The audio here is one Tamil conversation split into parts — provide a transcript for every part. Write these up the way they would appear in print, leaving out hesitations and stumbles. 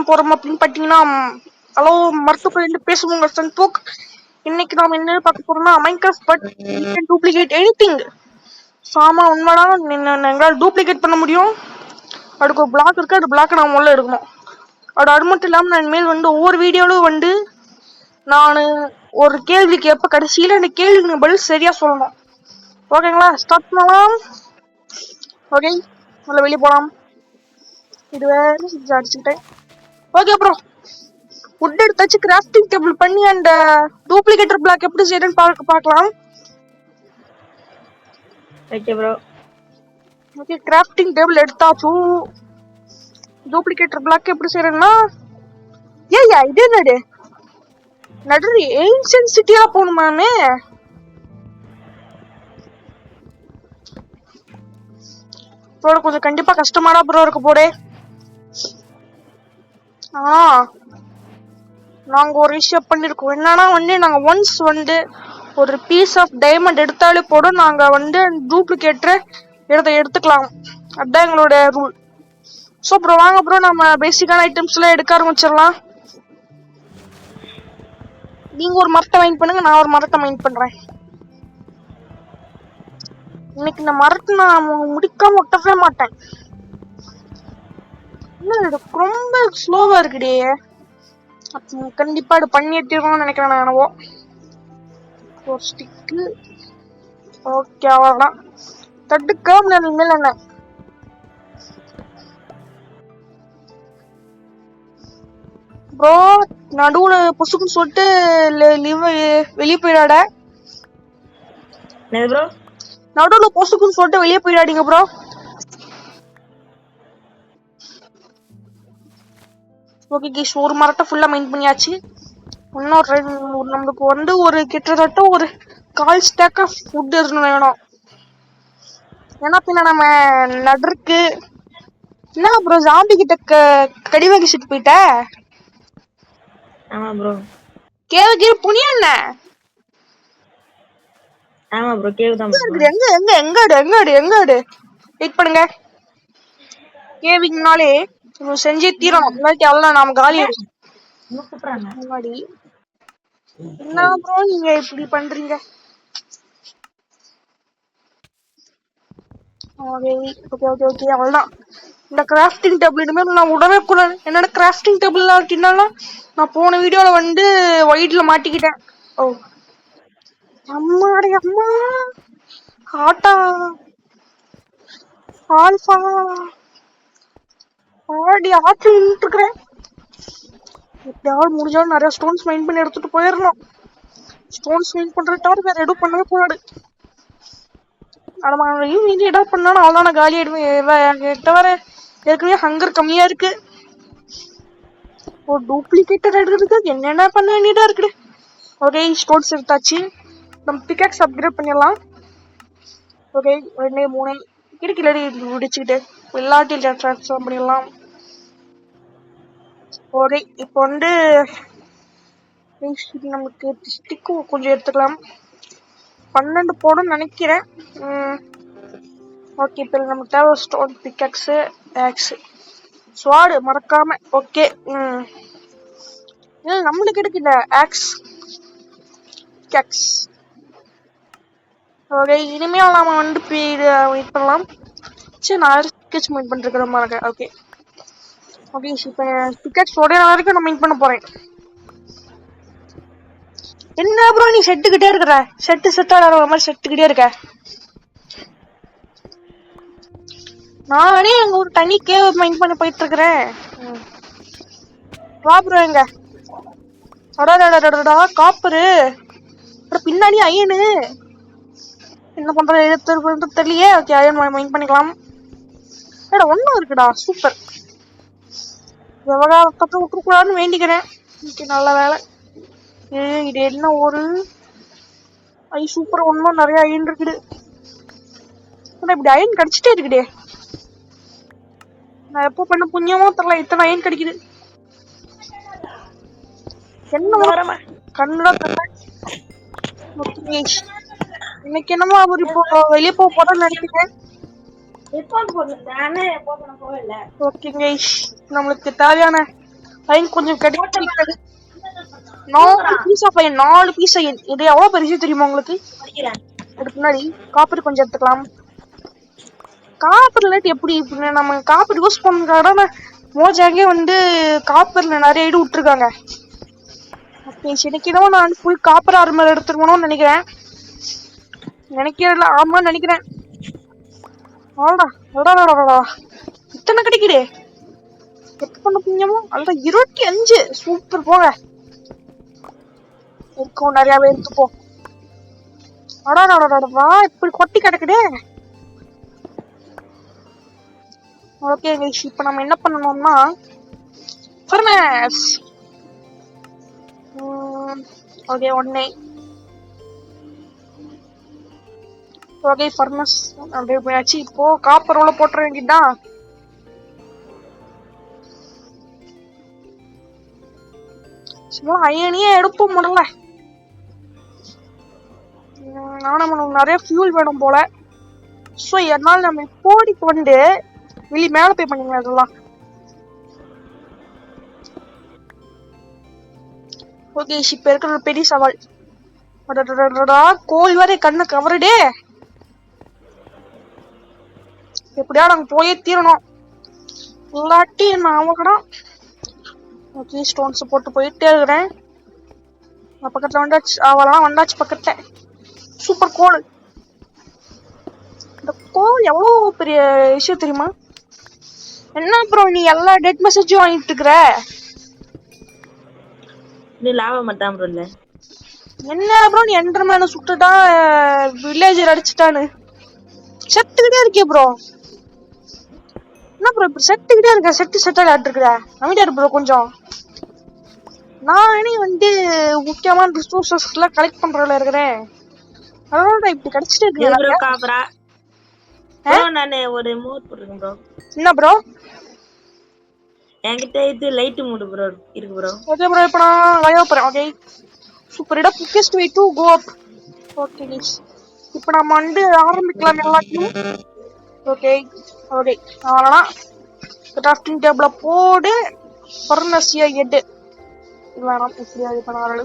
பார்க்க போறோம் அப்படின்னு பார்த்தீங்கன்னா, ஹலோ மருத்துவ பேசுவோங்க சன்போக். இன்னைக்கு நாம என்ன பார்க்க போறோம்னா Minecraft but you can duplicate anything. சாமா உண்மைதான், எங்களால் டூப்ளிகேட் பண்ண முடியும். அதுக்கு ஒரு பிளாக் இருக்கு, அந்த பிளாக்கை நான் முதல்ல எடுக்கணும். அது மட்டும் இல்லாமல் நான் இனிமேல் ஒவ்வொரு வீடியோவிலும் நான் ஒரு கேள்வி கேட்ப, கடைசியில் அந்த கேள்விக்கு பதில் சரியா சொல்லணும். ஓகேங்களா? ஸ்டார்ட் பண்ணலாம். ஓகே, நல்லா வெளியே போகலாம். இது வேற அடிச்சுக்கிட்டேன். ஓகே ப்ரோ, வுட் எடுத்தாச்சு, கிராஃப்டிங் டேபிள் பண்ணி அந்த டூப்ளிகேட்டர் பிளாக் எப்படி செய்யறேன்னு பார்க்கலாம். Okay bro. Okay, grafting table எடுத்தாச்சு. டூப்ளிகேட்டர் பிளாக் எப்படி செய்யறேன்னா, ஏய்யா இது என்னது நடுவு ஏன்ஷியன்ட் சிட்டியா போகணுமாமே? ப்ரோ கொஞ்சம் கண்டிப்பா கஷ்டமாடா ப்ரோ இருக்க போதே. நாங்க ஒரு விஷயம் பண்ணிருக்கோம். என்னன்னா நாங்க ஒன்ஸ் ஒரு பீஸ் ஆஃப் டைமண்ட் எடுத்தாலே போதும், நாங்க டூப்ளிகேட்டர் எடுத்துக்கலாம். அதுதான் எங்களோட ரூல். ஸோ ப்ரோ வாங்க ப்ரோ, நம்ம பேசிக்கான ஐட்டம்ஸ் எல்லாம் எடுக்க ஆரம்பிச்சிடலாம். நீங்க ஒரு மரத்தை மைண்ட் பண்ணுங்க, நான் ஒரு மரத்தை மைண்ட் பண்றேன். இன்னைக்கு இந்த மரத்தை நான் முடிக்காம ஒட்டவே மாட்டேன். ரொம்ப ஸ்லோவா இருக்குடே. கண்டிப்பா இது பண்ணி எடுத்துக்கணும்னு நினைக்கிறேன் நான். என்னவோ ஒரு ஸ்டிக்கு. ஓகே, அவ்வளோதான். தட்டுக்க மேல என்ன ப்ரோ, நடுவுல பொசுக்குன்னு சொல்லிட்டு வெளியே போயிடாட. நடுவுல பொசுக்குன்னு சொல்லிட்டு வெளியே போயிடாதீங்க ப்ரோ. ஓகே கேஸ், ஒரு மரத்தை ஃபுல்லா மைண்ட் பண்ணியாச்சு. இன்னும் நமக்கு ஒரு கிட்டத்தட்ட ஒரு 1/4 ஸ்டாக் ஆஃப் ஃபுட் வேணும். ஏன்னா பின்ன நம்ம நடுருக்கு என்ன ப்ரோ, ஜாம்பி கிட்ட கடி வாங்கிட்டு போயிட்ட. ஆமா ப்ரோ. கேவுக்கு புனியா என்ன? ஆமா ப்ரோ, கேவ் தான் ப்ரோ. எங்க வெயிட் பண்ணுங்க. கேவிங்னாலே செஞ்சே தீரணும், இல்லாட்டி அவ்வளவு நாம காலி. முன்னாடி என்ன ப்ரோ நீங்க இப்படி பண்றீங்க? ஓகே அவ்வளவுதான். இந்த கிராஃப்டிங் டேபிள் இனிமேல் நான் விடவே கூடாது. என்னோட கிராஃப்டிங் டேபிள் நான் போன வீடியோல ஒயிட்ல மாட்டிக்கிட்டேன். ஓ அம்மாடி அம்மா, ஆட்டா ஆல்பா ஆடி ஆச்சு நின்றுட்டு இருக்கிறேன். எப்படியாவது முடிஞ்சாலும் நிறைய ஸ்டோன்ஸ் மைண்ட் பண்ணி எடுத்துட்டு போயிடணும். ஸ்டோன்ஸ் மைண்ட் பண்றது தவிர வேற எதுவும் பண்ணவே கூடாது. ஏதாவது பண்ணாலும் அவ்வளோ நான் காலி ஆயிடுவேன். தவிர ஏற்கனவே ஹங்கர் கம்மியா இருக்கு. ஒரு டூப்ளிகேட்டர் எடுக்கிறதுக்கு என்னென்ன பண்ண வேண்டியதா இருக்குது. ஓகே, ஸ்டோன்ஸ் எடுத்தாச்சு. நம்ம பிக்காக்ஸ் அப்கிரேட் பண்ணிடலாம். ஓகே, 2 3 கிடைக்கல முடிச்சுக்கிட்டு எல்லாத்தையும் ட்ரான்ஸ்ஃபார்ம் பண்ணிடலாம். ஓகே, இப்போ நமக்கு ஸ்டிக்கு கொஞ்சம் எடுத்துக்கலாம். 12 போடுன்னு நினைக்கிறேன். ஓகே, இப்போ நமக்கு தேவை ஸ்டோன் பிக்காக்ஸு, ஆக்ஸு, ஸ்வாடு மறக்காம. ஓகே, நம்மளுக்கு கிடைக்கல ஆக்ஸ் பிக்காக்ஸ். ஓகே, இனிமேல் நாம வெயிட் பண்ணலாம். சரி, நான் ஸ்கெட்ச் மைண்ட் பண்ணிருக்கிற மாதிரி. ஓகே இப்போ பிக்காக்ஸ் உடைய வரைக்கும் நான் மைண்ட் பண்ண போறேன். என்ன ப்ரோ நீ செட்டுக்கிட்டே இருக்கிற? செட்டாட மாதிரி செட்டுக்கிட்டே இருக்க. நானே அங்க ஒரு தனி கேவ் மைண்ட் பண்ண போயிட்டு இருக்கிறேன். வா ப்ரோ, எங்க அடாடா காப்பரு, பின்னாடி அயனு என்ன பண்றது எடுத்து தெரியலையே. ஓகே, அயன் மைண்ட் பண்ணிக்கலாம். ஒன்னும் இருக்குடா, சூப்பர். விவகாரத்தை விட்டுக்கூடாதுன்னு வேண்டிக்கிறேன். நல்ல வேலை. இது என்ன ஒரு சூப்பர், ஒன்னும் நிறைய அயன் இருக்குது. இப்படி அயன் கிடைச்சிட்டே இருக்குடே. நான் எப்போ பண்ண புண்ணியமோ தெரியல, இத்தனை அயன் கிடைக்குது. என்ன கண்ணா இன்னைக்கு என்னமோ அவர் இப்போ வெளியே போறோம்னு நினைக்கிறேன். ஓகே கைஸ், நம்மளுக்கு தேவையான பையன் கொஞ்சம் கிடைச்சிட்டது. 4 பீஸா பையன், 4 பீஸா. இது எவ்வளவு பெருசு தெரியுமா உங்களுக்கு? அதுக்கு முன்னாடி காப்பர் கொஞ்சம் எடுத்துக்கலாம். காப்பர் இல்லாட்டி எப்படி நம்ம காப்பர் யூஸ் பண்றோட மோஜாங்கே வந்து காப்பர்ல நிறைய இடு விட்டுருக்காங்க. இன்னைக்கு நான் ஃபுல் காப்பர் ஆர்மர் எடுத்துருக்கணும்னு நினைக்கிறேன். ஆமான்னு நினைக்கிறேன். இத்தனை கிடைக்குது. எப்ப பண்ண புண்ணியமோ அல்ல 25. சூப்பர் போங்க. இருக்கும் நிறையாவே எடுத்துப்போம். அடாடா இப்படி கொட்டி கிடக்குதே. ஓகே இப்ப நம்ம என்ன பண்ணணும்னா ஃபர்னஸ். ஓகே ஒன்னே. ஓகே ஃபர்னஸ் அப்படியே போயாச்சு. இப்போ காப்பர் உள்ள போட்டுற வேண்டியதுதான். சும்மா அயனியே எடுப்போம் முதல்ல. ஆனா நமக்கு நிறைய ஃபியூல் வேணும் போல. ஸோ என்னால் நம்ம இப்போதைக்கு வந்து வெளியே மேலே போய் பண்ணிக்கலாம் இதெல்லாம். ஓகே இப்ப இருக்கிற பெரிய சவால். கோல் வரை கண்ணை கவருடே. எப்படியா நாங்க போயே தீரணும், இல்லாட்டி நான் அவங்கதான். ஓகே ஸ்டோன்ஸ் போட்டு போயிட்டே இருக்கிறேன். பக்கத்துல வந்தாச்சு, அவெல்லாம் வந்தாச்சு பக்கத்துல. சூப்பர் கோல். இந்த கோல் எவ்வளவு பெரிய விஷயம் தெரியுமா? என்ன அப்புறம் நீ எல்லா டெட் மெசேஜும் வாங்கிட்டு இருக்கிற? நீ லாவா மட்டும் ப்ரோ இல்ல. என்ன ப்ரோ நீ என்டர்மேன சுட்டுட்டா, வில்லேஜர் அடிச்சுட்டானு செத்துக்கிட்டே இருக்கே ப்ரோ. என்ன ப்ரோ இப்ப செத்துக்கிட்டே இருக்க? செட்டா இருக்கிற அமைதியா இரு ப்ரோ கொஞ்சம். நானே வந்து முக்கியமான ரிசோர்சஸ் எல்லாம் கலெக்ட் பண்றதுல இருக்கிறேன். அதனால இப்படி கிடைச்சிட்டே இருக்கு. நானே ஒரு மோட் போட்டுருக்கேன் ப்ரோ. என்ன ப்ரோ? என்கிட்ட இது லைட் மூடு ப்ரோ இருக்கு ப்ரோ. ஓகே ப்ரோ இப்போ நான் லைவ் போறேன். Okay super. இட quickest way to go up. Okay guys இப்போ நம்ம வந்து ஆரம்பிக்கலாம் எல்லாத்தையும். ஓகே ஓகே அவ்வளோதான். கிராஃப்டிங் டேபிள போடு. ஃபர்னஸியா எடு வேணாம் இப்படியா இது பண்ணாரு.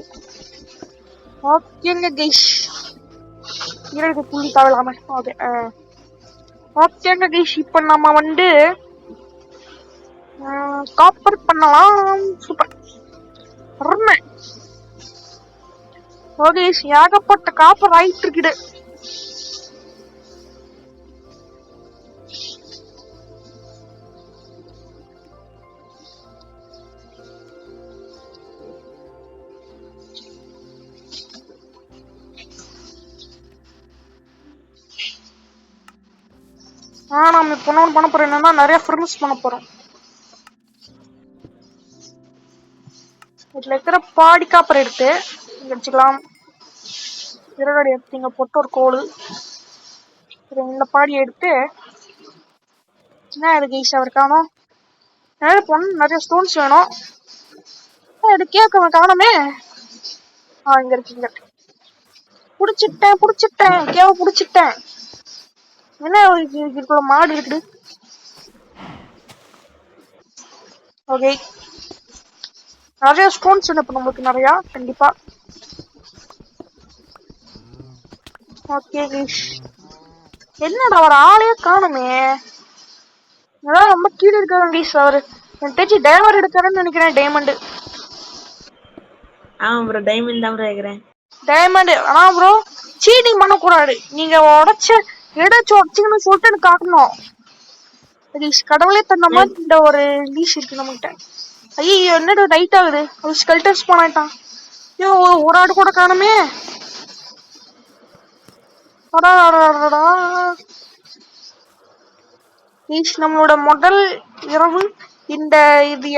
ஓகேங்க கைஸ் இரண்டு புள்ளி தவலாம. ஓகே ஓகேங்க கைஸ் இப்போ நம்ம வந்து காப்பர் பண்ணலாம். சூப்பர். ஓகே ஏகப்பட்ட காப்பர் ஆயிட்டு இருக்குது. நம்ம இப்போ ஒன்று பண்ண போறோம். என்னன்னா நிறைய ஃபர்னஸ் பண்ண போறோம். இதுல இருக்கிற பாடி காப்பர் எடுத்து வச்சுக்கலாம். இருபடி எடுத்து இங்க போட்டு ஒரு கோடு. இந்த பாடியை எடுத்து என்ன இருக்கு ஈஸியா இருக்கானோ நிறைய ஸ்டோன்ஸ் வேணும். இது கேட்க காணமே. இங்க இருக்கு இங்க இருக்கு. புடிச்சிட்டேன் கேவ புடிச்சிட்டேன். என்ன இதுக்குள்ள மாடு இருக்குது. ஓகே நிறைய ஸ்டோன்ஸ் வேணும் இப்ப நம்மளுக்கு நிறையா கண்டிப்பா. ஓகே என்னடா ஒரு ஆளே காணுமே. அதான் ரொம்ப கீழே இருக்காங்க கைஸ். அவரு எனக்கு தெரிஞ்சு டைமண்ட் எடுக்காருன்னு நினைக்கிறேன். டைமண்ட். ஆமா ப்ரோ டைமண்ட் தான் ப்ரோ கேக்குறேன். டைமண்ட். ஆனா ப்ரோ சீட்டிங் பண்ண கூடாது. நீங்க உடச்சிங்கன்னு சொல்லிட்டு எனக்கு காட்டணும். கடவுளே தந்த மாதிரி இந்த ஒரு லீஷ் இருக்கு நம்மகிட்ட. ஐயோ என்னடா ரைட் ஆகுது. அவர் ஸ்கெல்டர்ஸ் போனாட்டான். ஐயோ ஒரு ஆடு கூட காணுமே. நம்மளோட முதல் இரவு இந்த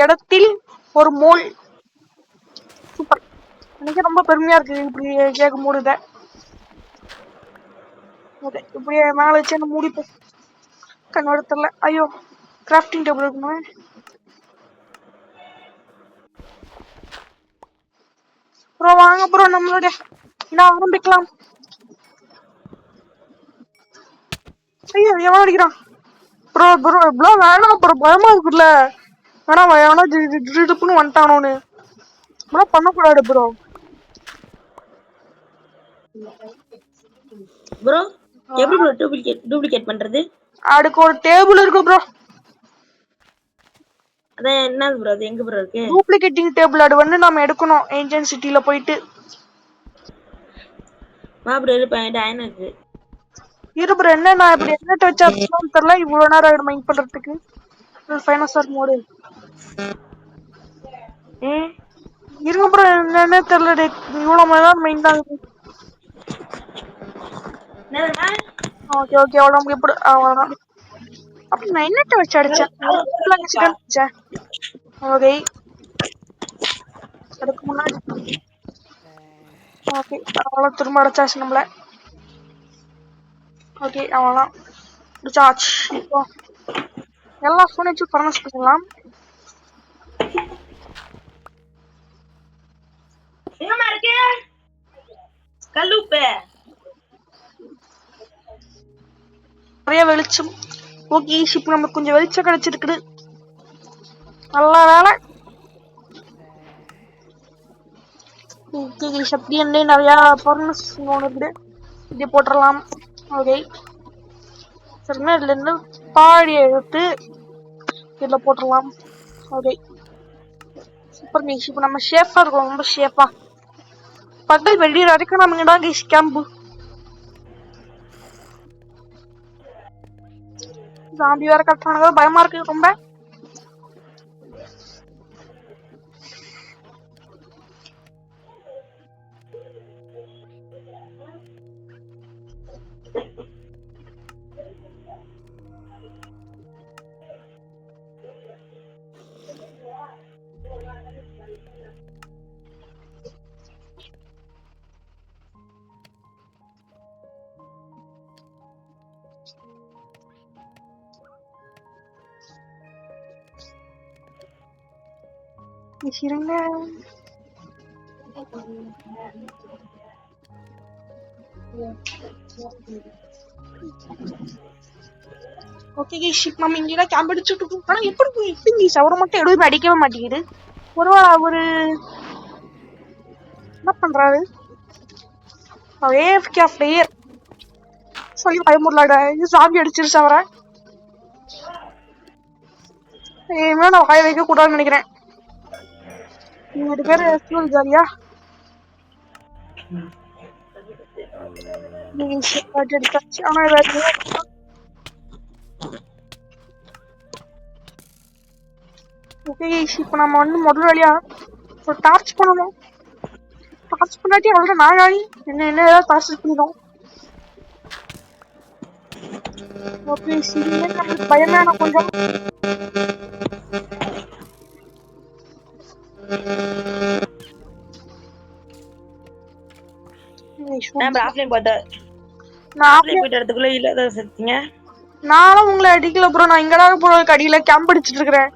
இடத்தில் ஒரு மோல். சூப்பர். எனக்கு ரொம்ப பெருமையா இருக்கு இப்படி கேட்கும் போது. இதை இப்படியே மேல வச்சு மூடிப்போம். கண்ணோடத்துல ஐயோ கிராஃப்டிங் டேபிள் இருக்கணும். ப்ரோ வாங்க ப்ரோ நம்மளுடைய ஆரம்பிக்கலாம். ஐயோ எவன் அடிக்கிறான் ப்ரோ? ப்ரோ வேணாம் ப்ரோ பயமா இருக்குல்ல. ஆனா வேணா திடுப்புன்னு வந்துட்டானோன்னு பண்ணக்கூடாது ப்ரோ. ப்ரோ எப்படி ப்ரோ டூப்ளிகேட் பண்றது? அதுக்கு ஒரு டேபிள் இருக்கு ப்ரோ. அதான் என்ன ப்ரோ அது எங்க ப்ரோ இருக்கு? டூப்ளிகேட்டிங் டேபிள் அது வந்து நம்ம எடுக்கணும் ஏஜென்ட் சிட்டில போயிட்டு. வா ப்ரோ இது அயன் இருக்கு. இரு ப்ரோ என்ன நான் இப்படி என்னட்ட வச்சா தெரியல இவ்வளவு நேரம் ஆயிடும் மைண்ட் பண்றதுக்கு. ஃபைனான்சர் மோடு இருங்க ப்ரோ என்னன்னே தெரியல இவ்வளவு நேரம் மைண்ட் ஆகுது. ஓகே ஓகே அவ்வளோ நமக்கு எப்படி அவ்வளோதான். அப்படி நான் என்னட்ட வச்சு அடிச்சேன். ஓகே அதுக்கு முன்னாடி ஓகே அவ்வளோ திரும்ப அடைச்சாச்சு நம்மள. ஓகே அவ்வளோதான் ரிசார்ஜ். இப்போ எல்லா ஃபோனை வச்சு ஃபர்னஸ் பண்ணலாம். நிறைய வெளிச்சம். ஓகே இப்போ நமக்கு கொஞ்சம் வெளிச்சம் கிடைச்சிருக்குது. நல்ல வேலை. அப்படி என்ன நிறைய ஃபர்னஸ் ஒன்று இருக்குது இப்படி போட்டுடலாம். ஓகே சரிங்களா இதுல இருந்து பாடியை எடுத்து இதில் போட்டுடலாம். Okay super guys. இப்போ நம்ம ஷேஃபா இருக்கோம் ரொம்ப ஷேஃபா. பகல் வெளியே வரைக்கும் நம்ம இங்கதான் கைஸ் கேம்பு. ஜாம்பி வேற கட்டுறாங்க பயமா இருக்கு ரொம்ப. இருங்க ஓகே கைஸ் நம்ம இங்க கேம்ப் அடிச்சுட்டு இருக்கோம். ஆனா எப்படி அவரை மட்டும் எதுவுமே அடிக்கவே மாட்டேங்குது. ஒருவேளை அவரு என்ன பண்றாரு? AFK பிளேயர் சொல்லி பயமுடலாட சாமி அடிச்சிருச்சு அவரை. இனிமே நான் வாய வைக்க கூடாதுன்னு நினைக்கிறேன். பேரு எஸ்எல் ஜாலியா எடுத்தாச்சு. ஆனா ஓகே இப்போ நம்ம வந்து முதல் வழியா ஒரு டார்ச் பண்ணணும். டார்ச் பண்ணாட்டி அவ்வளோ நான் ஆகி என்ன ஏதாவது டார்ச் பண்ணிடும். ஓகே நம்மளுக்கு பயமே கொஞ்சம். நானும் உங்களை அடிக்கல ப்ரோ. நான் இங்கதான் ப்ரோ கடியில கேம்ப் அடிச்சிட்டு இருக்கிறேன்.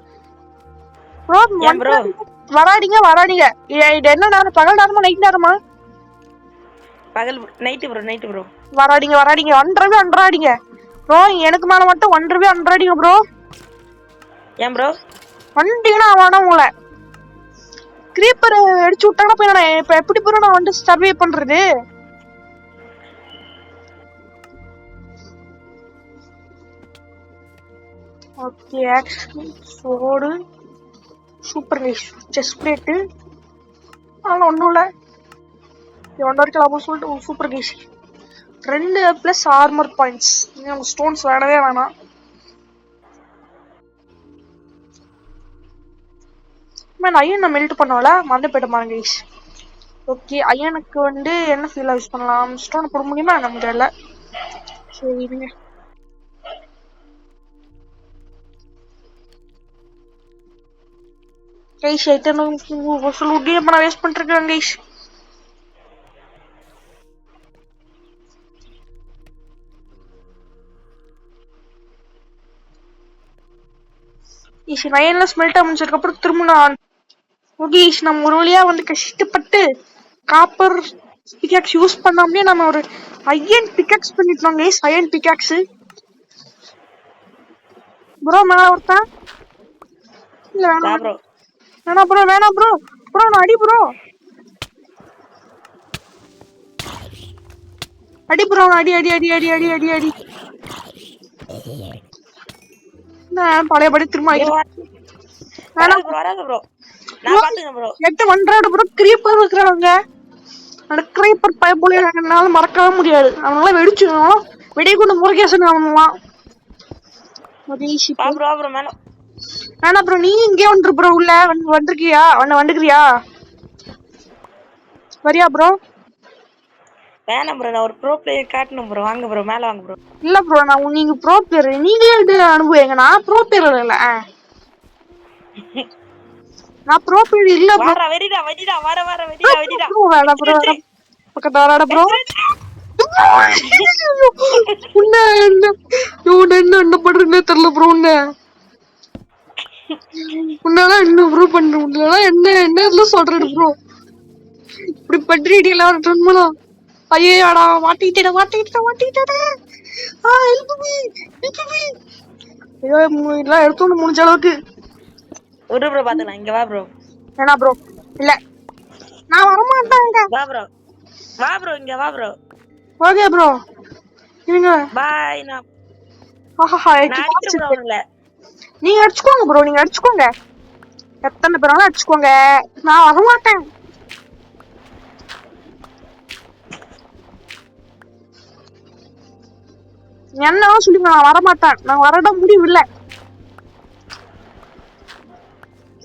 வராடிங்க வராடிங்க. இது என்ன நேரம்? பகல் நேரமா நைட் நேரமா? பகல் நைட் ப்ரோ நைட் ப்ரோ. வராடிங்க வராடிங்க அன்றாடிங்க ப்ரோ. எனக்கு மேல மட்டும் 1 அன்றாடிங்க ப்ரோ. ஏன் ப்ரோ வந்துட்டீங்கன்னா அவனா உங்களை கிரீப்பர் அடிச்சு விட்டாங்கன்னா போய் நான் இப்ப எப்படி ப்ரோ நான் வந்து சர்வே பண்றது? ஓகே ஆக்சுவலி சோடு சூப்பர் கைஸ். செஸ்ட் பிளேட்டு அதெல்லாம் ஒன்றும் இல்லை. 1 வரைக்கும் லாபம் சொல்லிட்டு சூப்பர் கைஸ். 2+ armour points. நமக்கு ஸ்டோன்ஸ் வேணவே வேணாம். அயன் மெல்ட் பண்ணோம்ல மறந்து போயிட்ட பாருங்க கைஸ். ஓகே அயனுக்கு வந்து என்ன ஃபீல் யூஸ் பண்ணலாம்? ஸ்டோன் போட முடியுமா? நம்ம தெரியல. சரி இருங்க. கைஸ் நான் வேஸ்ட் பண்ணிருக்கேன் கைஸ். நயன்ல ஸ்மெல்ட் அமைச்சதுக்கு அப்புறம் திரும்ப நான் ஓகேஷ் நம்ம ஒரு வழியா வந்து கஷ்டப்பட்டு காப்பர் பிகாக்ஸ் யூஸ் பண்ணாமலே நம்ம ஒரு அயன் பிகாக்ஸ் பண்ணிட்டோம் கைஸ். அயன் பிகாக்ஸ் ப்ரோ மேல ஒருத்தன் இல்ல வா வேணாம் ப்ரோ. வேணாம் ப்ரோ வேணாம் ப்ரோ. ப்ரோ நான் அடி ப்ரோ அடி ப்ரோ அடி அடி அடி அடி அடி அடி அடி. நான் பழையபடி திரும்ப ப்ரோ ஆயிடுச்சு. வராது வேணாம் ப்ரோ, வராது ப்ரோ. ப்ரோ நான் பாத்துக்கிறேன் ப்ரோ. 8 100 ப்ரோ கிரீப்பர் இருக்கிறாங்க. அந்த கிரீப்பர் பயப்புல என்னால மறக்கவே முடியாது. அவனால வெடிச்சிடும். வெடிய கொண்டு முருகேசன் அவன்லாம் வா ப்ரோ, ப்ரோ மேல. வேணா ப்ரோ நீ இங்கே வந்துரு ப்ரோ. உள்ள வந்துருக்கியா? வந்துக்கிறியா? வரியா ப்ரோ? வேணாம் ப்ரோ, நான் ஒரு ப்ரோ பிளேயர் காட்டணும் ப்ரோ. வாங்க ப்ரோ, மேல வாங்க ப்ரோ. இல்ல ப்ரோ நீங்க ப்ரோ பிளேயர். நீங்களே இது அனுபவிங்க. நான் ப்ரோ பிளேயர் இல்ல. நான் ப்ரோ பிளேயர் இல்ல ப்ரோ. வாடா வெடிடா, வெடிடா, வர வர வெடிடா, வெடிடா. வேணா ப்ரோ வேணா. பக்கத்துல வராடா ப்ரோ. உன்ன என்ன பண்றேன்னு தெரியல ப்ரோ. உன்னால என்ன ப்ரோ பண்ண முடியல. என்ன சொல்றது ப்ரோ. இப்படி பண்றீங்களா? ஐயாடா மாட்டிக்கிட்டேடா. ஐயோ இதெல்லாம் எடுத்து முடிஞ்ச அளவுக்கு. ஒரு ப்ரோ பாத்துக்கலாம். இங்க வா ப்ரோ. வேணா ப்ரோ. இல்ல நான் வரமாட்டாங்க. வா ப்ரோ, வா ப்ரோ, இங்க வா ப்ரோ. Okay bro. இருங்க. பாய். நான் அடிக்கிறேன் ப்ரோ உங்களை. நீங்க அடிச்சுக்கோங்க ப்ரோ. நீங்க அடிச்சுக்கோங்க. எத்தனை பேராலும் அடிச்சுக்கோங்க. நான் வரமாட்டேன். என்ன சொல்லுங்க. நான் வரமாட்டேன். நான் வரட முடிவு இல்ல.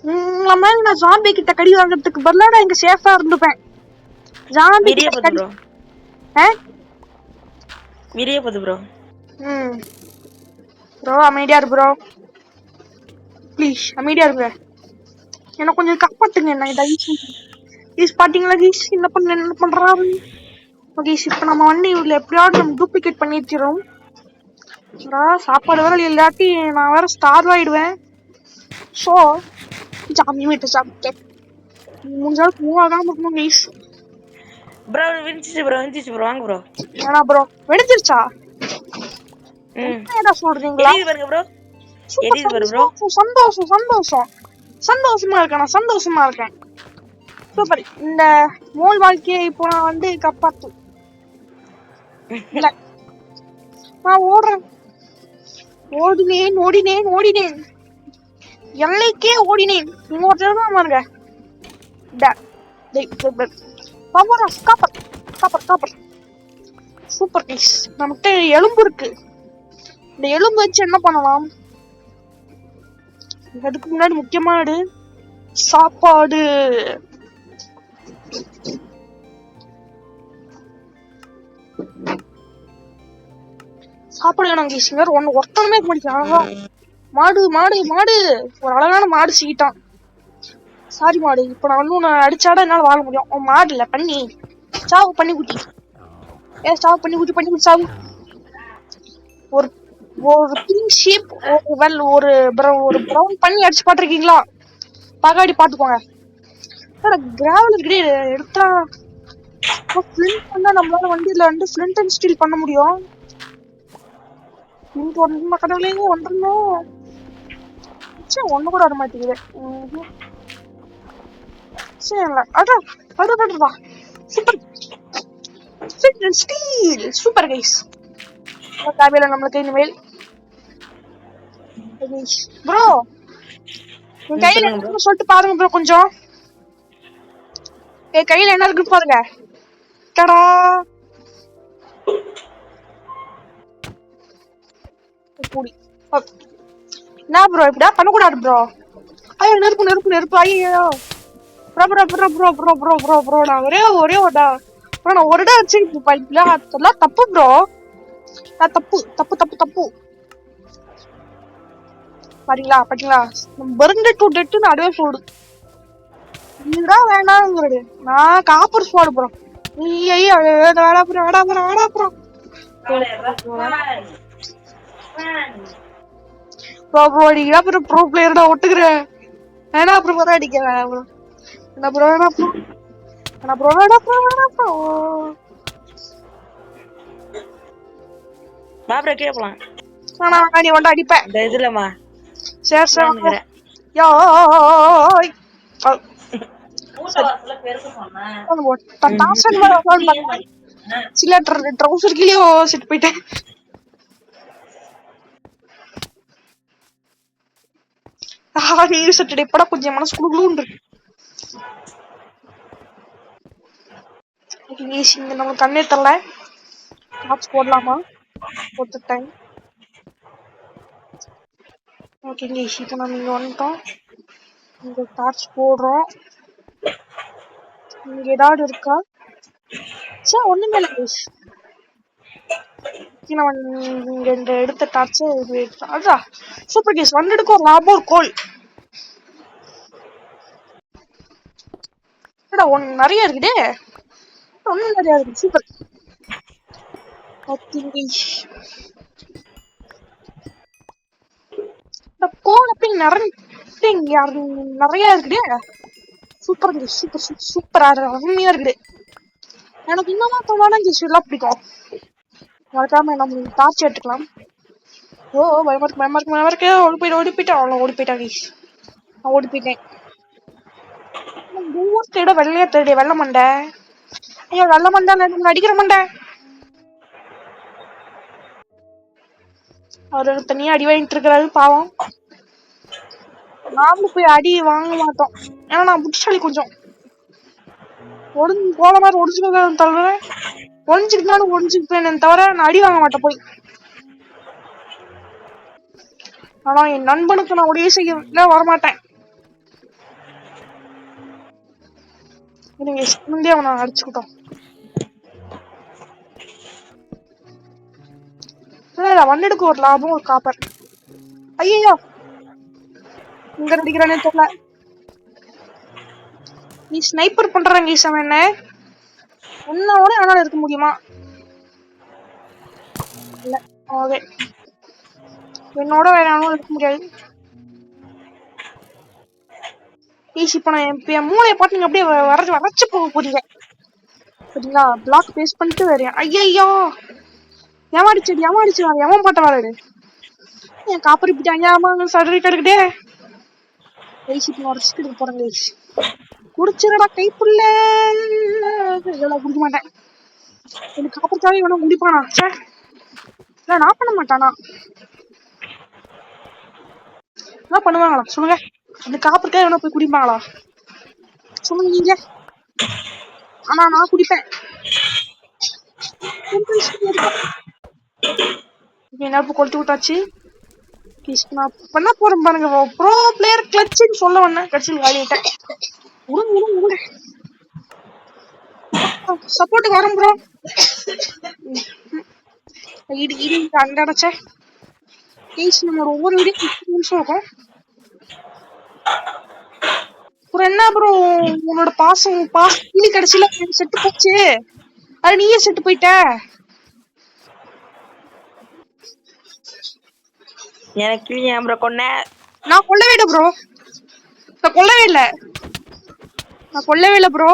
உங்களை மாதிரி நான் ஜாம்பி கிட்ட கடி வாங்குறதுக்கு பதிலா நான் இங்க சேஃபா இருந்துப்பேன். ஜாம்பி விரிய கிட்ட போது கடி. ப்ரோ, விரிய போது ப்ரோ. ப்ரோ அமைதியா இரு ப்ரோ. ப்ளீஸ் அமைதியா இருங்க. என்ன கொஞ்சம் காப்பாத்துங்க. என்ன கைஸ் பாத்தீங்களா கைஸ் என்ன பண்றாரு. கைஸ் இப்ப நம்ம இவ்வளவு எப்படியாவது நம்ம டூப்ளிகேட் பண்ணி வச்சிரும். சாப்பாடு வேற இல்லாட்டி நான் வேற ஸ்டார் ஆயிடுவேன். சோ ஜாமி வீட்டு சாப்பிட்டேன். முடிஞ்சாலும் மூவாதான் இருக்கணும் கைஸ். ப்ரோ விஞ்சிச்சு ப்ரோ, வாங்க ப்ரோ. ஏன்னா ப்ரோ வெடிச்சிருச்சா? என்ன சொல்றீங்களா? எரியுது பாருங்க ப்ரோ, சூப்பர் எரியுது பாருங்க ப்ரோ. சந்தோஷமா இருக்கேன். சூப்பர். இந்த மோல் வாழ்க்கையை இப்போ நான் காப்பாத்து. இல்ல நான் ஓடுறேன். ஓடினேன். எல்லைக்கே ஓடினேன். இன்னொருத்தர் தான் பாருங்க. காப்பர். Super guys. நம்மகிட்ட எலும்பு இருக்கு. இந்த எலும்பு வச்சு என்ன பண்ணலாம்? அதுக்கு முன்னாடி முக்கியமானது சாப்பாடு. சாப்பாடு வேணும் கைஸ். ஒருத்தனுமே முடிக்க. மாடு ஒரு அழகான மாடு சீட்டான். சாரி மாடு. இப்ப நான் உன்னை அடிச்சாட என்னால வாழ முடியும். மாடு இல்ல பண்ணி சாவு. பண்ணி குட்டி சாவு. ஒரு பிங்க் ஷீப் ஒரு பிரவுன் பண்ணி அடிச்சு பாத்துருக்கீங்களா? பகாடி பாத்துக்கோங்க. கிராவல் எடுத்தா நம்மளால வண்டியில ஃபிளிண்ட் அண்ட் ஸ்டீல் பண்ண முடியும். கடவுளே வந்துடணும். ஒண்ணு கூட வர மாட்டேங்குது. Super guys. தேவையில்ல நம்மளுக்கு இனிமேல். ப்ரோ என் கையில என்ன இருக்குன்னு சொல்லிட்டு பாருங்க ப்ரோ. கொஞ்சம் என் கையில என்ன இருக்குன்னு பாருங்க. டடா. என்ன ப்ரோ இப்படியா பண்ணக்கூடாது ப்ரோ. ஐயோ நெருப்பு. ஐயோ ப்ரோ நான் ஒரே நான் ஒரு இடம் வச்சிருக்கேன். அதெல்லாம் தப்பு ப்ரோ. தப்பு. பாத்தீங்களா பர்ன்ட் டு டெத் நடுவே போடு. இதுதான் வேணாங்கிறது. நான் காப்பர் ஸ்வாட் ப்ரோ. வேடா ப்ரோ. ப்ரோ நீங்க அப்புறம் ப்ரோ பிளேயர் நான் ஒட்டுக்கிறேன். வேணா அப்புறம் வர அடிக்கிறேன். என்ன ப்ரோ வா ப்ரோ, கீழே போலாம். நீ வந்து அடிப்பேன். இந்த இதுலமா சரி யாய் சரி டார்ச்சர் மேல வரலாம்னு பார்த்தா சில ட்ரௌசர் கீழே செட் போயிட்டேன். நீர் சட்டடை பட கொஞ்சம் மனசு குழுன்னு இருக்கு. இங்க நமக்கு கண்ணே தரல. டார்ச் போடலாமா? போட்டுட்டேன். ஓகேங்க, இப்போ நம்ம இங்க வந்துட்டோம். இங்க டார்ச் போடுறோம். இங்க ஏதாவது இருக்கா? சே, ஒண்ணுமே இல்லை கைஸ். நம்ம இங்க இந்த எடுத்த டார்ச் அதான் சூப்பர் கேஸ். வந்ததுக்கு ஒரு லாபம் ஒரு கோல். ஒன்னு நிறைய இருக்குதே. ஒன்னும் நிறைய இருக்கு. சூப்பர். கோல் அப்படி நிறைய இருக்குதே. சூப்பர் சூப்பர் சூப்பர் அருமையா இருக்குது. எனக்கு இன்னமும் தோணான எல்லாம் பிடிக்கும். மறக்காம நம்ம டார்ச் எடுத்துக்கலாம். ஓ பயமா இருக்கு. ஓடி போயிட்டேன். அவ்வளோ ஓடி போயிட்டாங்க. நான் ஓடி போயிட்டேன். தேட வெள்ளையா தேடிய வெள்ள மண்டை. ஐயோ வெள்ள மண்டை அடிக்கிற மண்டை. அவரு தனியா அடி வாங்கிட்டு இருக்கிறாரு பாவம். நாமளும் போய் அடி வாங்க மாட்டோம். ஏன்னா நான் புத்திசாலி கொஞ்சம். போல மாதிரி ஒடிச்சுக்க தவிர ஒடிஞ்சுக்கிட்டேன் தவிர நான் அடி வாங்க மாட்டேன் போய். ஆனா என் நண்பனுக்கு நான் உதவி செய்ய வரமாட்டேன். முந்தைய அவனை அடிச்சுக்கிட்டோம். வண்டடுக்கு ஒரு லாபம் ஒரு காப்பர். ஐயோ இங்க அடிக்கிறானே தெரியல. நீ ஸ்னைப்பர் பண்றாங்க ஈசம் என்ன உன்னோட ஆனாலும் இருக்க முடியுமா? இல்ல ஓகே, என்னோட வேணாலும் இருக்க முடியாது. இப்ப நான் என் மூளையை பார்த்து நீங்க அப்படியே வரைச்சு போக போறீங்க சரிங்களா? பிளாக் பேஸ் பண்ணிட்டு வரேன். ஐயோ ஏமாடிச்சு எவன் பாட்ட வராது. என் காப்பரி பிடிச்சாங்க சர்வீட் எடுக்கிட்டே ரிஸ்க் எடுக்க போறேன். குடிச்சிடா கைப்புள்ள. இதெல்லாம் குடிக்க மாட்டேன். எனக்கு காப்பரிக்காக இவனும் குடிப்பானா? இல்ல நான் பண்ண மாட்டானா? என்ன பண்ணுவாங்களா சொல்லுங்க? அந்த காப்பரிக்காக இவனை போய் குடிப்பாங்களா சொல்லுங்க நீங்க? ஆனா நான் குடிப்பேன். நெருப்பு கொளுத்து விட்டாச்சு. நான் பண்ண போறேன் பாருங்க. ப்ரோ பிளேயர் கிளட்ச்னு சொல்ல வந்தேன். கட்சியில் காலிட்டேன். சப்போர்ட்டுக்கு வரும் ப்ரோ. அங்க அடைச்ச நம்ம ஒவ்வொரு வீடியோ 15 நிமிஷம் இருக்கும். அப்புறம் என்ன ப்ரோ உன்னோட பாசம் கடைசியில செட்டு போச்சு. அது நீயே செட்டு போயிட்ட. எனக்கு ஏன் ப்ரோ கொன்ன? நான் கொல்லவே இல்லை ப்ரோ. நான் கொல்லவே இல்லை ப்ரோ.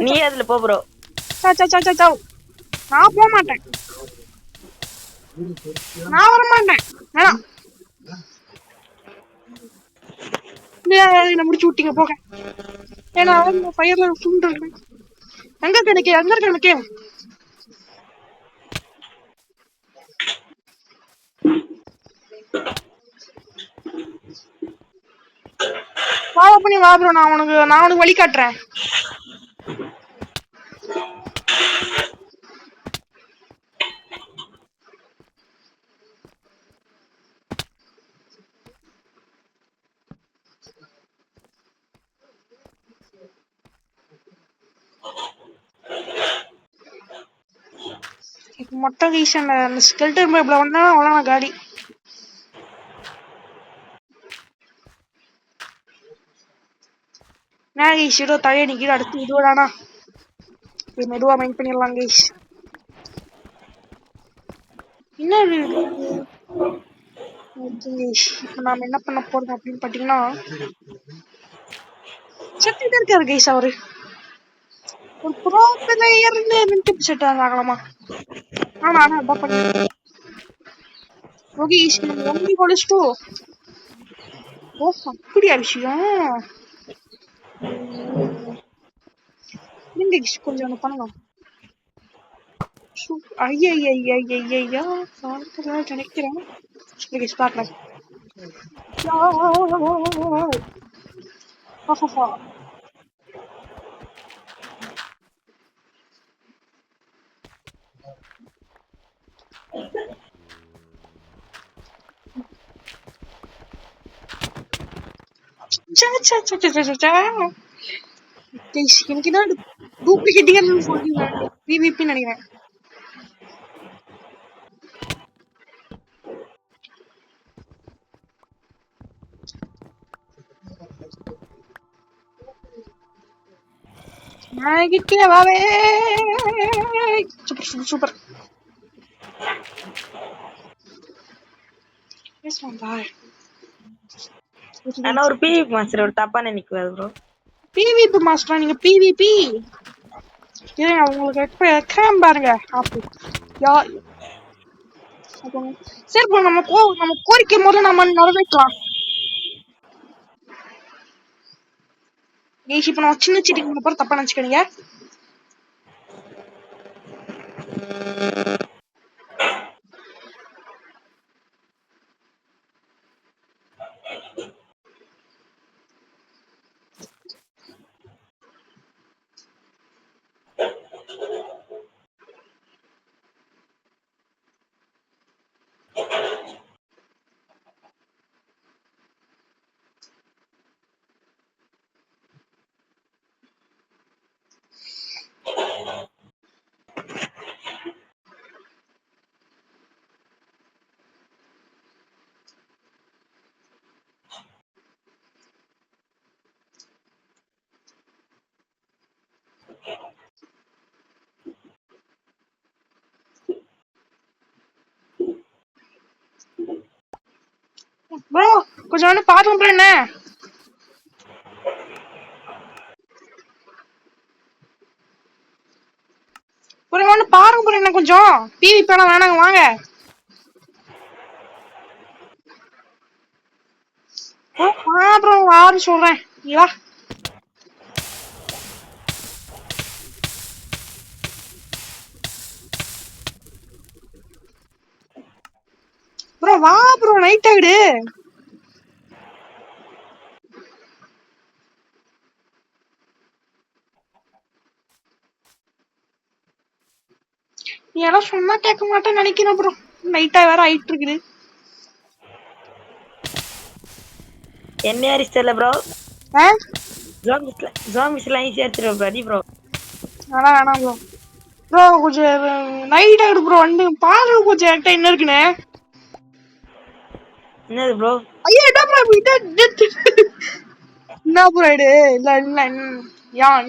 நீ அதுல போ ப்ரோ. நான் போக மாட்டேன். நான் வர மாட்டேன். என்ன முடிச்சு விட்டீங்க போக. ஏன்னா ஃபயர்ல சுண்டு இருக்கேன். எங்க எனக்கு ஃபாலோ பண்ணி வா ப்ரோ. நான் உனக்கு வழி காட்டுறேன். மொட்டை ரீசன் அந்த ஸ்கெல்டன் பைப்ல வந்தா அவ்வளோ காடி. ஈஸியோ தழைய நிக்கிற அடுத்து இதுவானா மெதுவா மைண்ட் பண்ணிடலாம் கைஸ். என்ன இப்போ நாம என்ன பண்ண போறோம் அப்படின்னு பாத்தீங்கன்னா செத்துட்டே இருக்காரு கைஸ் அவரு. ஒரு ப்ரோ பிளேயர்னு செட் ஆகலாமா? ஆனா அதான் பண்ணி ஓகே நம்ம ஒன்லி கொலிஸ்டோ. ஓ அப்படியா விஷயம். நீங்க கொஞ்சம் ஒன்று பண்ணலாம். ஐயா நினைக்கிறேன். பார்க்கலாம். எனக்கு தான் டூப்ளிகேட்டிங் சொல்லி பிவிபி நினைக்கிறேன். Super super. ஆனா ஒரு பிவிபி மாஸ்டர் ஒரு தப்பா நினைக்காது ப்ரோ. பிவிபி மாஸ்டர் நீங்க பிவிபி ஏன் உங்களுக்கு எக்ஸாம் பாருங்க அப்போ சரி ப்ரோ நம்ம கோரிக்கை முதல்ல நம்ம நிறைவேற்றலாம். இப்ப நான் சின்ன சீட்டிங் பண்ண போற தப்பா நினைச்சுக்கிறீங்க. ப்ரோ கொஞ்சம் வந்து பாருங்க ப்ரோ. என்ன ஒன்று பாருங்க ப்ரோ. என்ன கொஞ்சம் டிவி பேலாம் வேணாங்க வாங்க. அப்புறம் வாரு சொல்றேன் வா. ப்ரோ வா ப்ரோ நைட் ஆயிடு. நீ எல்லாம் சொன்னா கேட்க மாட்டேன்னு நினைக்கிறேன் ப்ரோ. நைட்டா வேற ஆயிட்டு இருக்குது. என்ன அரிஸ்டல்ல ப்ரோ. ஜாம்பிஸ்லாம் ஈஸியா எடுத்துருவோம் ப்ரோ. அடி ப்ரோ. வேணாம் ப்ரோ. ப்ரோ கொஞ்சம் நைட் ஆயிடு ப்ரோ. வந்து பாரு கொஞ்சம் என்கிட்ட என்ன இருக்குன்னு. என்னது ப்ரோ? ஐயா என்ன ப்ரோ என்ன ப்ரோ ஆயிடு. இல்ல இல்ல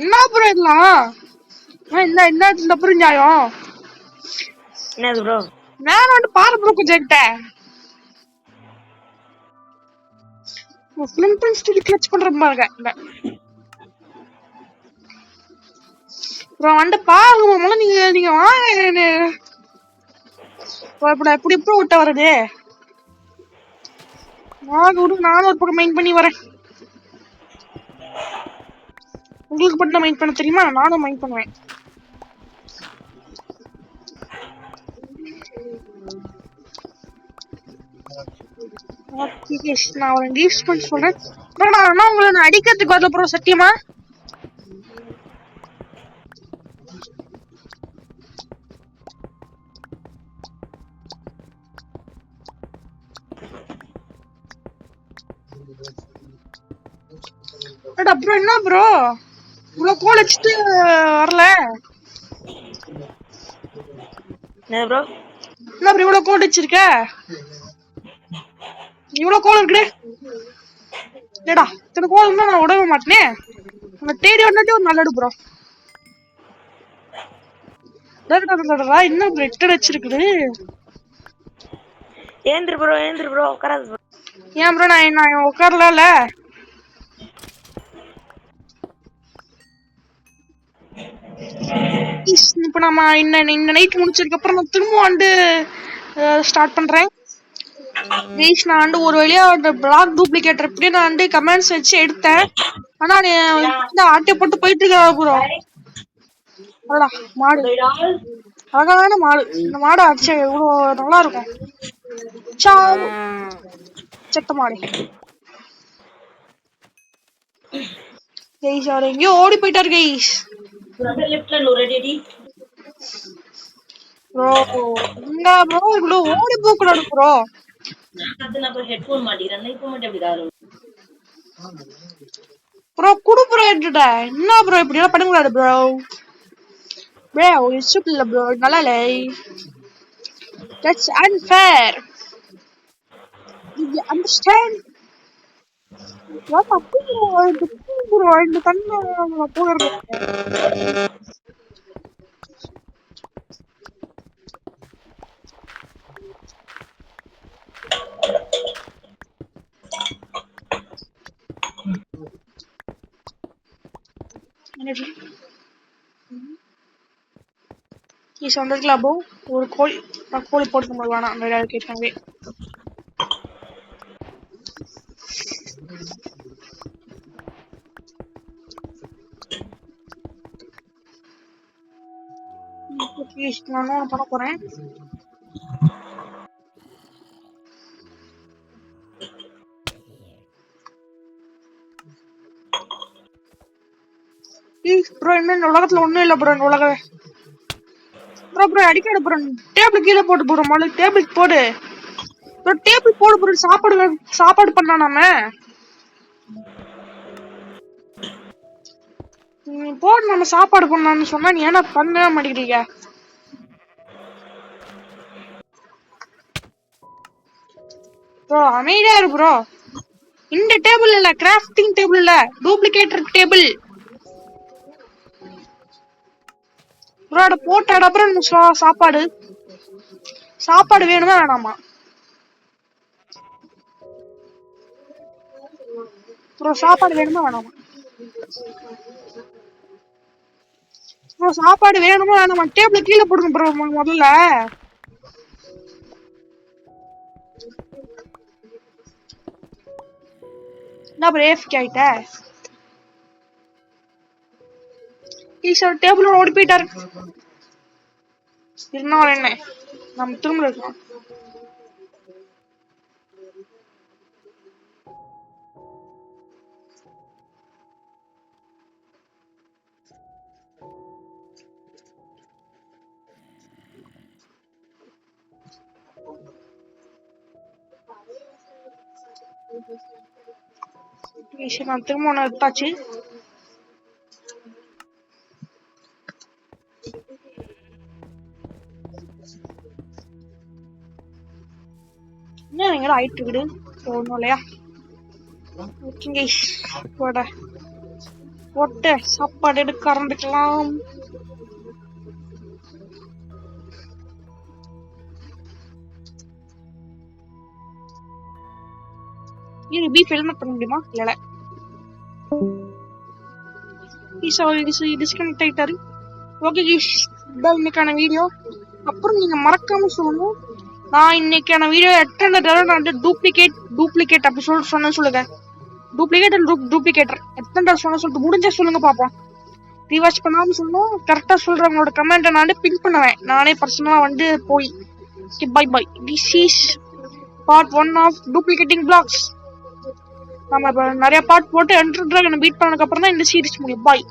என்ன ப்ரோ இதெல்லாம் என்ன இந்த ப்ரோ நியாயம். என்னது ப்ரோ? மேல வந்து பாரு ப்ரோ கொஞ்சம் என்கிட்ட. கிளச் பண்ற பாருங்க. ப்ரோ வந்து பாருங்க நீங்க வாங்க. எப்படி எப்படி விட்ட வருது. நானும் ஒரு பக்கம் மெயின் பண்ணி வரேன். உங்களுக்கு மட்டும் மெயின் பண்ண தெரியுமா? நானும் மெயின் பண்ணுவேன். நான் ஒரு லீவ்ஸ் பண்ணி சொல்றேன். உங்களை நான் அடிக்கிறதுக்கு வரல ப்ரோ சத்தியமா. ப்ரோ என்ன ப்ரோ இவ்வளவு கோல் வச்சுட்டு வரல. என்ன ப்ரோ? என்ன ப்ரோ இவ்வளவு கோல் வச்சிருக்க. இவ்வளவு கோல் இருக்குடே. ஏடா இத்தனை கோல் இருந்தா நான் உடவே மாட்டேனே. உன்னை தேடி வந்தாட்டி ஒரு நல்லடு ப்ரோ. என்ன ரெட்டட் வச்சிருக்குது. ஏந்திரு ப்ரோ உட்காராது ப்ரோ. ஏன் ப்ரோ நான் உட்காரல. இப்ப நம்ம இந்த நைட் முடிச்சதுக்கு அப்புறம் நான் திரும்ப வந்து ஸ்டார்ட் பண்றேன். கைஸ் நான் வந்து ஒரு வழியா அந்த பிளாக் டூப்ளிகேட்டர் எப்படியே நான் வந்து கமெண்ட்ஸ் வச்சு எடுத்தேன். ஆனா ஆட்டை போட்டு போயிட்டு இருக்கா ப்ரோ. அடடா மாடு, அழகான மாடு. இந்த மாடு அடிச்சா எவ்வளவு நல்லா இருக்கும். செத்த மாடு. கைஸ் அவர் எங்கேயோ ஓடி போயிட்டாரு கைஸ். ப்ரோ இந்த ப்ரோ இவ்வளவு ஓடி போக கூடாது ப்ரோ. ப்ரோ குடு ப்ரோ எடுடா. என்ன ப்ரோ இப்படி எல்லாம் பண்ண கூடாது ப்ரோ. ப்ரோ இட்ஸ் இல்ல ப்ரோ, நல்லா இல்லை. That's unfair. You understand? Bro இந்த தண்ணி போகிறது. வந்திருக்கலாம் ப்ரோ. ஒரு கோழி போட்டு வேணாம் அந்த இடம் கேட்காவே. நானும் பண்ண போறேன். ப்ரோ என்ன இந்த உலகத்துல ஒண்ணும் இல்ல ப்ரோ. இந்த உலகமே ப்ரோ அடிக்காடு ப்ரோ. டேபிள் கீழே போட்டு ப்ரோ. மழை டேபிள் போடு ப்ரோ. டேபிள் போடு ப்ரோ. சாப்பாடு பண்ணலாம் நாம. நீ போடு, நம்ம சாப்பாடு பண்ணலாம்னு சொன்னா நீ ஏன்னா பண்ணவே மாட்டேங்கிறீங்க ப்ரோ. அமைதியா இரு ப்ரோ. இந்த டேபிள் இல்ல, கிராஃப்டிங் டேபிள் இல்ல, டூப்ளிகேட்டர் டேபிள் ப்ரோ. அட போட்டாட அப்புறம் சாப்பாடு வேணுமா வேணாமா ப்ரோ? சாப்பாடு வேணுமா வேணாமா ப்ரோ? சாப்பாடு வேணுமா வேணாமா? டேபிள் கீழே போடுங்க ப்ரோ முதல்ல. என்ன ப்ரோ ஏஃப்கே ஆயிட்ட? ஈஸ்வர் டேபிளோட ஓடி போயிட்டாரு. இருந்தாலும் என்ன, நம்ம திரும்ப இருக்கலாம். நான் திரும்ப ஒன்று எடுத்தாச்சு. என்ன நீங்களும் ஆயிட்டு விடு ஒன்றும் இல்லையா? ஓகேங்க போட்டு சாப்பாடு எடுக்க ஆரம்பிக்கலாம். இது பீஃப் ஹெல்மெட் பண்ண முடியுமா? இல்ல டிஸ்கனெக்ட் ஆயிட்டாரு. ஓகே இதான் இன்னைக்கான வீடியோ. அப்புறம் நீங்க மறக்காம சொல்லணும், நான் இன்னைக்கான வீடியோ எத்தனை தடவை நான் வந்து டூப்ளிகேட் அப்படி சொன்ன சொல்லுங்க. டூப்ளிகேட்டர் எத்தனை தடவை சொன்ன சொல்லிட்டு முடிஞ்சா சொல்லுங்க பாப்போம். ரீவாச் பண்ணாம சொல்லணும். கரெக்டா சொல்றவங்களோட கமெண்ட்டை நான் வந்து பின் பண்ணுவேன் நானே பர்சனலா வந்து போய். Bye bye. This is part 1 of duplicating blocks. நம்ம நிறைய பார்ட் போட்டு என்டர் டிராகனை பீட் பண்ணதுக்கு அப்புறம் தான் இந்த சீரிஸ் முடியும். பாய்.